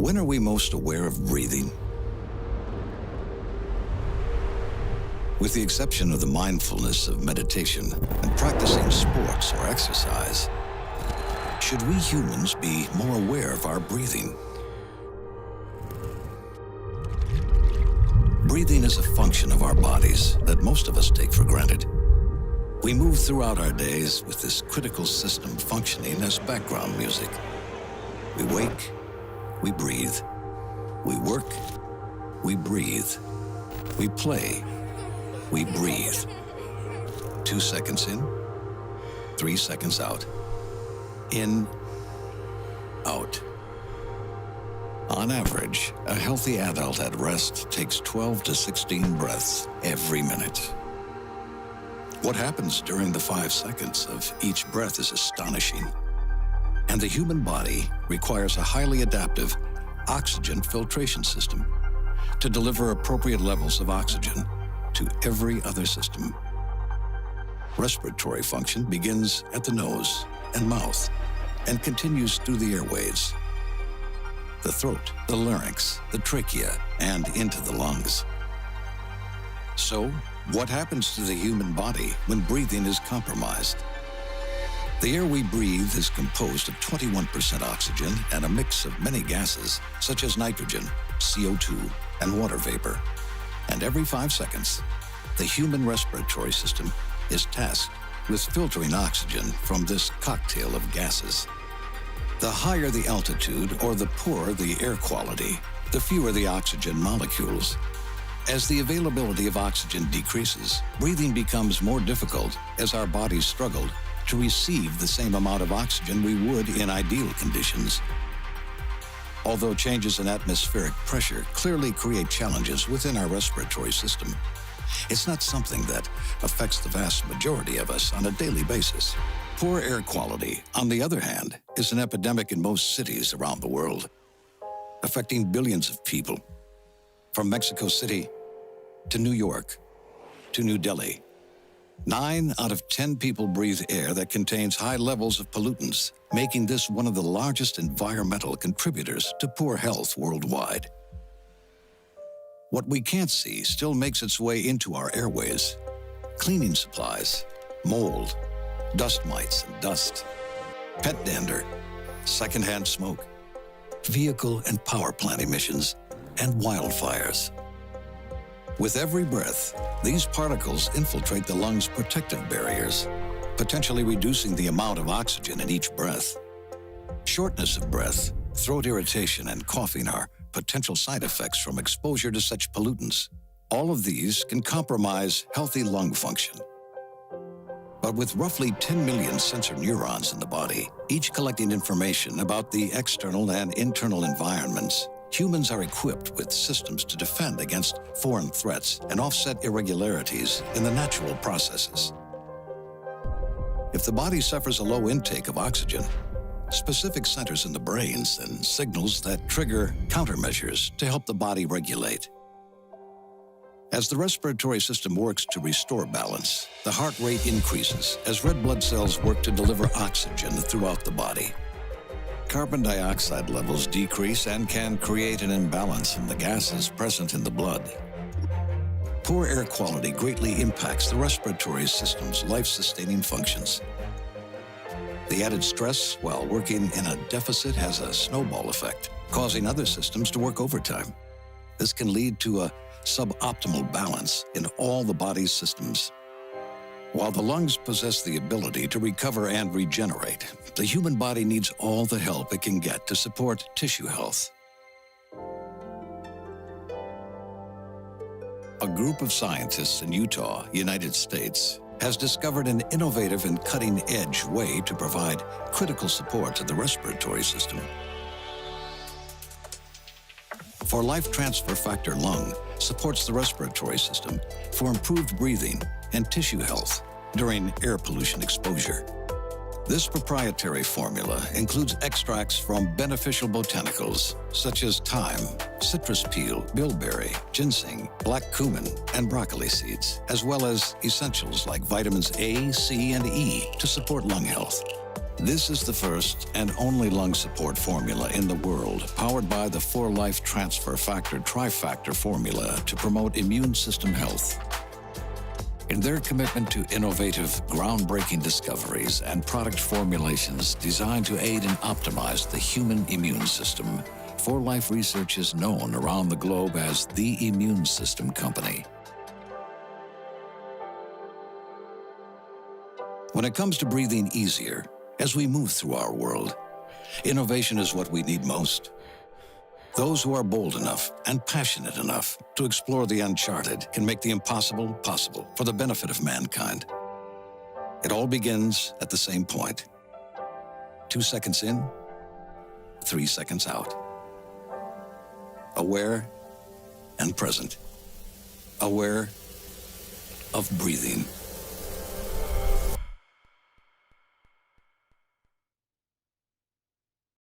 When are we most aware of breathing? With the exception of the mindfulness of meditation and practicing sports or exercise, should we humans be more aware of our breathing? Breathing is a function of our bodies that most of us take for granted. We move throughout our days with this critical system functioning as background music. We wake, we breathe. We work, we breathe. We play, we breathe. 2 seconds in, 3 seconds out. In, out. On average, a healthy adult at rest takes 12 to 16 breaths every minute. What happens during the 5 seconds of each breath is astonishing. And the human body requires a highly adaptive oxygen filtration system to deliver appropriate levels of oxygen to every other system. Respiratory function begins at the nose and mouth and continues through the airways, the throat, the larynx, the trachea, and into the lungs. So, what happens to the human body when breathing is compromised? The air we breathe is composed of 21% oxygen and a mix of many gases, such as nitrogen, CO2, and water vapor. And every 5 seconds, the human respiratory system is tasked with filtering oxygen from this cocktail of gases. The higher the altitude or the poorer the air quality, the fewer the oxygen molecules. As the availability of oxygen decreases, breathing becomes more difficult as our bodies struggle to receive the same amount of oxygen we would in ideal conditions. Although changes in atmospheric pressure clearly create challenges within our respiratory system, it's not something that affects the vast majority of us on a daily basis. Poor air quality, on the other hand, is an epidemic in most cities around the world, affecting billions of people, from Mexico City to New York to New Delhi. 9 out of 10 people breathe air that contains high levels of pollutants, making this one of the largest environmental contributors to poor health worldwide. What we can't see still makes its way into our airways. Cleaning supplies, mold, dust mites and dust, pet dander, secondhand smoke, vehicle and power plant emissions, and wildfires. With every breath, these particles infiltrate the lungs' protective barriers, potentially reducing the amount of oxygen in each breath. Shortness of breath, throat irritation, and coughing are potential side effects from exposure to such pollutants. All of these can compromise healthy lung function. But with roughly 10 million sensor neurons in the body, each collecting information about the external and internal environments, humans are equipped with systems to defend against foreign threats and offset irregularities in the natural processes. If the body suffers a low intake of oxygen, specific centers in the brain send signals that trigger countermeasures to help the body regulate. As the respiratory system works to restore balance, the heart rate increases as red blood cells work to deliver oxygen throughout the body. Carbon dioxide levels decrease and can create an imbalance in the gases present in the blood. Poor air quality greatly impacts the respiratory system's life-sustaining functions. The added stress while working in a deficit has a snowball effect, causing other systems to work overtime. This can lead to a suboptimal balance in all the body's systems. While the lungs possess the ability to recover and regenerate, the human body needs all the help it can get to support tissue health. A group of scientists in Utah, United States, has discovered an innovative and cutting-edge way to provide critical support to the respiratory system. For Life Transfer Factor Lung supports the respiratory system for improved breathing and tissue health during air pollution exposure. This proprietary formula includes extracts from beneficial botanicals such as thyme, citrus peel, bilberry, ginseng, black cumin, and broccoli seeds, as well as essentials like vitamins A, C, and E to support lung health. This is the first and only lung support formula in the world, powered by the 4-Life Transfer Factor Trifactor formula to promote immune system health. In their commitment to innovative, groundbreaking discoveries and product formulations designed to aid and optimize the human immune system, 4-Life Research is known around the globe as the Immune System Company. When it comes to breathing easier, as we move through our world, innovation is what we need most. Those who are bold enough and passionate enough to explore the uncharted can make the impossible possible for the benefit of mankind. It all begins at the same point. 2 seconds in, 3 seconds out. Aware and present. Aware of breathing.